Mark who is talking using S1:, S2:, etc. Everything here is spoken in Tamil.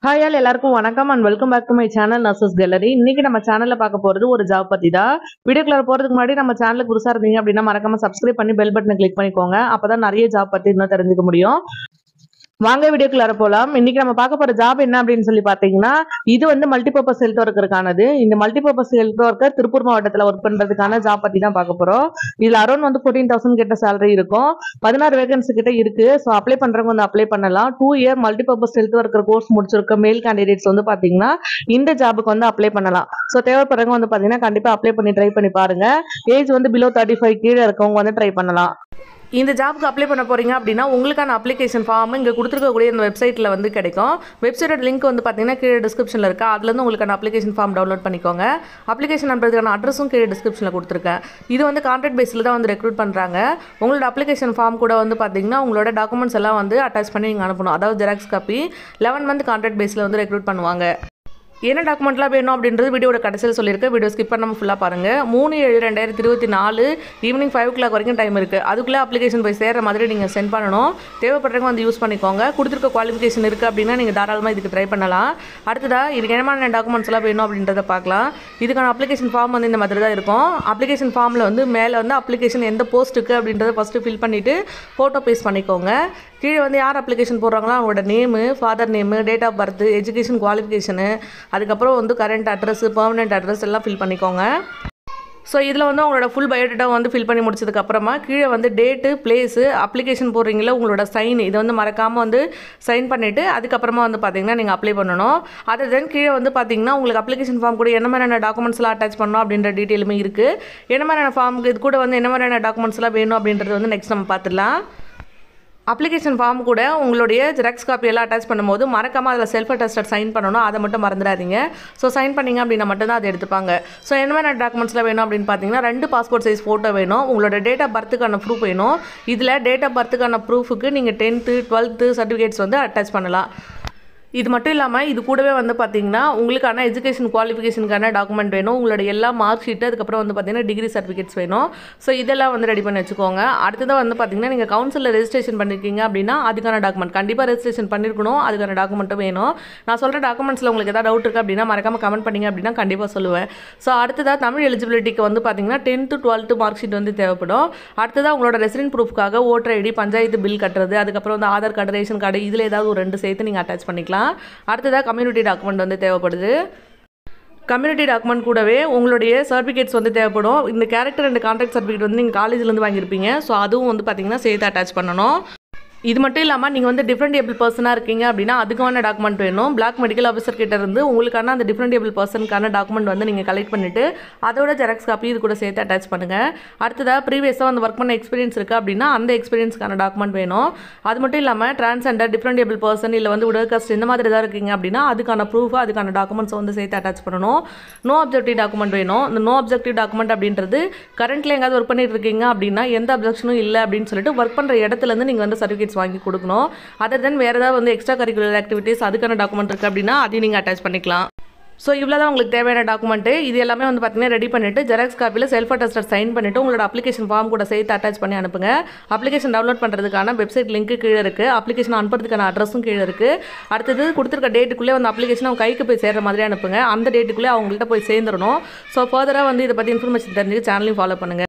S1: ஹாய் ஆல் எல்லாருக்கும் வணக்கம் and welcome back to my channel nurses gallery. இன்னைக்கு நம்ம சேனல்ல பார்க்க போறது ஒரு ஜாப் பத்தி தான். வீடியோக்குள்ள போறதுக்கு முன்னாடி நம்ம சேனலுக்கு புதுசா இருந்தீங்க அப்படின்னா மறக்காம சப்ஸ்கிரைப் பண்ணி பெல் பட்டனை கிளிக் பண்ணிக்கோங்க. அப்பதான் நிறைய ஜாப் பத்தி இன்னும் தெரிஞ்சுக்க முடியும். வாங்க வீடியோக்குள்ள போலாம். இன்னைக்கு நம்ம பார்க்க போற ஜாப் என்ன அப்படின்னு சொல்லி பாத்தீங்கன்னா, இது வந்து மல்டிபர்பஸ் ஹெல்த் ஒர்க்கருக்கானது. இந்த மல்டிபர்பஸ் ஹெல்த் ஒர்க்கர் திருப்பூர் மாவட்டத்துல ஒர்க் பண்றதுக்கான ஜாப் பத்தி தான் பார்க்க போறோம். இதுல அரௌண்ட் வந்து 14,000 கிட்ட சேலரி இருக்கும். 16 வேகன்சி கிட்ட இருக்கு. ஸோ அப்ளை பண்றவங்க வந்து அப்ளை பண்ணலாம். 2 year multipurpose health worker course முடிச்சிருக்க மேல் கேண்டிடேட்ஸ் வந்து பாத்தீங்கன்னா இந்த ஜாபுக்கு வந்து அப்ளை பண்ணலாம். ஸோ தேவைப்படுறவங்க வந்து பாத்தீங்கன்னா கண்டிப்பா அப்ளை பண்ணி ட்ரை பண்ணி பாருங்க. ஏஜ் வந்து பிலோ 35 கீழே இருக்கவங்க வந்து ட்ரை பண்ணலாம். இந்த ஜாப்க்கு அப்ளை பண்ண போறீங்க அப்படின்னா உங்களுக்கான அப்ளிகேஷன் ஃபார்ம் இங்கே கொடுத்துருக்கக்கூடிய இந்த வெப்சைட்டில் வந்து கிடைக்கும். வெப்சைட்டோட லிங்க் வந்து பார்த்தீங்கன்னா கீழே டிஸ்கிரிப்ஷனில் இருக்கா. அதுலேருந்து உங்களுக்கான அப்ளிகேஷன் ஃபார்ம் டவுன்லோட் பண்ணிக்கோங்க. அப்ளிகேஷன் பண்ணுறதுக்கான அட்ரஸும் கீழே டிஸ்கிரிப்ஷனில் கொடுத்துருக்கேன். இது வந்து கான்ட்ராக்ட் பேஸில் தான் வந்து ரெக்ரூட் பண்ணுறாங்க. உங்களோட அப்ளிகேஷன் ஃபார்ம் கூட வந்து பார்த்தீங்கன்னா உங்களோட டாக்குமெண்ட்ஸ் எல்லாம் வந்து அட்டாச் பண்ணி நீங்கள் அனுப்பணும். அதாவது ஜெராக்ஸ் காப்பி. 11 மந்த் கான்ட்ராக்ட் பேஸில் வந்து ரெக்ரூட் பண்ணுவாங்க. என்ன டாக்குமெண்ட்லாம் வேணும் அப்படின்றது வீடியோட கடைசியில் சொல்லியிருக்கேன். வீடியோ ஸ்கிப் பண்ணாமல் ஃபுல்லாக பாருங்கள். 3/7/2024 ஈவினிங் 5 o'clock வரைக்கும் டைம் இருக்குது. அதுக்குள்ளே அப்ளிகேஷன் போய் சேர்ற மாதிரி நீங்கள் சென்ட் பண்ணணும். தேவைப்படுறவங்க வந்து யூஸ் பண்ணிக்கோங்க. கொடுத்துருக்க குவாலிஃபிகேஷன் இருக்குது அப்படின்னா நீங்கள் தாராளமாக இதுக்கு ட்ரை பண்ணலாம். அடுத்ததாக இதுக்கு என்னமான டாக்குமெண்ட்ஸ் எல்லாம் வேணும் அப்படின்றத பார்க்கலாம். இதுக்கான அப்ளிகேஷன் ஃபார்ம் வந்து இந்த மாதிரி தான் இருக்கும். அப்ளிகேஷன் ஃபார்மில் வந்து மேலே வந்து அப்ளிகேஷன் எந்த போஸ்ட்டுக்கு அப்படின்றத ஃபஸ்ட்டு ஃபில் பண்ணிவிட்டு ஃபோட்டோ பேஸ்ட் பண்ணிக்கோங்க. கீழே வந்து யார் அப்ளிகேஷன் போடுறாங்களோ அவங்களோட name, father name, date of birth, education qualification, அதுக்கப்புறம் வந்து கரண்ட் அட்ரஸ், பெர்மனெண்ட் அட்ரஸ் எல்லாம் ஃபில் பண்ணிக்கோங்க. ஸோ இதில் வந்து உங்களோட ஃபுல் பயோடேட்டா வந்து ஃபில் பண்ணி முடிச்சதுக்கப்புறமா கீழே வந்து டேட்டு, பிளேஸு, அப்ளிகேஷன் போடுறீங்களா உங்களோட சைன் இதை வந்து மறக்காமல் வந்து சைன் பண்ணிவிட்டு அதுக்கப்புறமா வந்து பார்த்தீங்கன்னா நீங்கள் அப்ளை பண்ணணும். அதை தென் கீழே வந்து பார்த்தீங்கன்னா உங்களுக்கு அப்ளிகேஷன் ஃபார்ம் கூட என்ன மாதிரியான டாக்குமெண்ட்ஸ்லாம் அட்டாச் பண்ணணும் அப்படின்ற டீட்டெயிலுமே இருக்குது. என்ன மாதிரியான ஃபார்முக்கு இது கூட வந்து என்ன மாதிரியான டாக்குமெண்ட்ஸ்லாம் வேணும் அப்படின்றது வந்து நெக்ஸ்ட் நம்ம பார்த்துடலாம். அப்ளிகேஷன் ஃபார்ம் கூட உங்களுடைய ஜெராக்ஸ் காப்பி எல்லாம் அட்டாச் பண்ணும்போது மறக்காமல் அதில் செல்ஃப் அட்டஸ்டட் சைன் பண்ணணும். அதை மட்டும் மறந்துடாதீங்க. ஸோ சைன் பண்ணிங்க அப்படின்னா மட்டும்தான் அதை எடுத்துப்பாங்க. ஸோ என்ன மாதிரி டாக்குமெண்ட்ஸ்லாம் வேணும் அப்படின்னு பார்த்தீங்கன்னா 2 பாஸ்போர்ட் சைஸ் ஃபோட்டோ வேணும். உங்களோட டேட் ஆஃப் பர்த்துக்கான ப்ரூஃப் வேணும். இதில் டேட் ஆஃப் பர்த்துக்கான ப்ரூஃபுக்கு நீங்கள் 10th 12th சர்டிஃபிகேட்ஸ் வந்து அட்டாச் பண்ணலாம். இது மட்டும் இல்லாமல் இது கூடவே வந்து பார்த்தீங்கன்னா உங்களுக்கான எஜுகேஷன் குவாலிஃபிகேஷனுக்கான டாக்குமெண்ட் வேணும். உங்களோட எல்லா மார்க் ஷீட்டு, அதுக்கப்புறம் வந்து பார்த்தீங்கன்னா டிகிரி சர்டிஃபிகேட்ஸ் வேணும். ஸோ இதெல்லாம் வந்து ரெடி பண்ணி வச்சுக்கோங்க. அடுத்ததாக வந்து பார்த்தீங்கன்னா நீங்கள் கவுன்சிலில் ரெஜிஸ்ட்ரேஷன் பண்ணியிருக்கீங்க அப்படின்னா அதுக்கான டாக்குமெண்ட் கண்டிப்பாக ரெஜிஸ்ட்ரேஷன் பண்ணியிருக்கணும். அதுக்கான டாக்குமெண்ட்டும் வேணும். நான் சொல்கிற டாக்குமெண்ட்ஸில் உங்களுக்கு ஏதாவது டவுட் இருக்குது அப்படின்னா மறக்காமல் கமெண்ட் பண்ணிங்க அப்படின்னா கண்டிப்பாக சொல்லுவேன். ஸோ அடுத்ததாக தமிழ் எலிஜிபிலிட்டிக்கு வந்து பார்த்தீங்கன்னா 10th 12th மார்க் ஷீட் வந்து தேவைப்படும். அடுத்ததாக உங்களோட ரெசிடென்ட் ப்ரூஃப்காக ஓட்டர் ஐடி, பஞ்சாயத்து பில் கட்டுறது, அதுக்கப்புறம் வந்து ஆதார் கார்டு, ரேஷன் கார்டு இதில் ஏதாவது ஒரு 2 சேர்த்து நீங்கள் அட்டாச் பண்ணிக்கலாம். அடுத்ததாக கம்யூனிட்டி டாக்குமெண்ட் வந்து தேவைப்படுது. கம்யூனிட்டி டாக்குமெண்ட் கூடவே உங்களுடைய சர்டிஃபிகேட்ஸ் வந்து தேவைப்படும். இந்த கேரக்டர் அண்ட் கான்ட்ராக்ட் சர்டிஃபிகேட் வந்து நீங்கள் காலேஜ்லேருந்து வாங்கியிருப்பீங்க. ஸோ அதுவும் வந்து பார்த்தீங்கன்னா சேர்த்து அட்டாச் பண்ணணும். இது மட்டும் இல்லாமல் நீங்கள் வந்து டிஃப்ரெண்ட் ஏபிள் பர்சனாக இருக்கீங்க அப்படின்னா அதுக்கான டாக்குமெண்ட் வேணும். பிளாக் மெடிக்கல் ஆஃபீஸர் கிட்ட இருந்து உங்களுக்கான அந்த டிஃப்ரெண்ட் ஏபிள் பர்சனுக்கான டாக்குமெண்ட் வந்து நீங்கள் கலெக்ட் பண்ணிவிட்டு அதோட ஜெராக்ஸ் காப்பி இது கூட சேர்த்து அட்டாச் பண்ணுங்கள். அடுத்ததாக ப்ரீவியஸாக வந்து ஒர்க் பண்ண எக்ஸ்பீரியன்ஸ் இருக்குது அப்படின்னா அந்த எக்ஸ்பீரியன்ஸ்க்கான டாக்குமெண்ட் வேணும். அது மட்டும் இல்லாமல் டிரான்ஸ்ஜெண்டர், டிஃப்ரெண்ட் ஏபிள் பர்சன் இல்லை வந்து உடல் காஸ்ட் இந்த மாதிரி தான் இருக்கீங்க அப்படின்னா அதுக்கான ப்ரூஃப், அதுக்கான டாக்குமெண்ட்ஸ் வந்து சேர்த்து அட்டாச் பண்ணணும். நோ அப்ஜெக்டிவ் டாக்குமெண்ட் வேணும். இந்த நோ அப்ஜெக்டிவ் டாக்குமெண்ட் அப்படின்றது கரண்ட்ல எங்காவது ஒர்க் பண்ணிட்டு இருக்கீங்க அப்படின்னா எந்த அப்ஜெக்ஷனும் இல்லை அப்படின்னு சொல்லிட்டு ஒர்க் பண்ணுற இடத்துலேருந்து நீங்கள் வந்து சர்டிஃபிகேட்ஸ் வாங்கி கொடுக்கணும். அதர் தென் வேறு ஏதாவது வந்து எக்ஸ்ட்ரா கரிக்குலர் ஆக்டிவிட்டீஸ் அதுக்கான டாக்குமெண்ட் இருக்குது அப்படின்னா அதையும் நீங்கள் அட்டாச் பண்ணிக்கலாம். ஸோ இவ்வளோ தான் உங்களுக்கு தேவையான டாக்குமெண்ட்டு. இது எல்லாமே வந்து பார்த்தீங்கன்னா ரெடி பண்ணிவிட்டு ஜெராக்ஸ் காப்பியில் செல்ஃப் அட்டஸ்டட் சைன் பண்ணிவிட்டு உங்களோட அப்ளிகேஷன் ஃபார்ம் கூட சேர்த்து அட்டாச் பண்ணி அனுப்புங்க. அப்ளிகேஷன் டவுன்லோட் பண்ணுறதுக்கான வெப்சைட் லிங்க் கீழே இருக்குது. அப்ளிகேஷன் அனுப்புறதுக்கான அட்ரஸும் கீழே இருக்குது. அடுத்தது கொடுத்துருக்க டேட்டுக்குள்ளே வந்து அப்ளிகேஷன் அவங்க கைக்கு போய் சேர்ற மாதிரி அனுப்புங்க. அந்த டேட்டுக்குள்ளே அவங்கள்ட்ட போய் சேர்ந்துடணும். ஸோ ஃபர்தராக வந்து இதை பற்றி இன்ஃபர்மேஷன் தெரிஞ்சுக்க சேனலையும் ஃபாலோ பண்ணுங்கள்.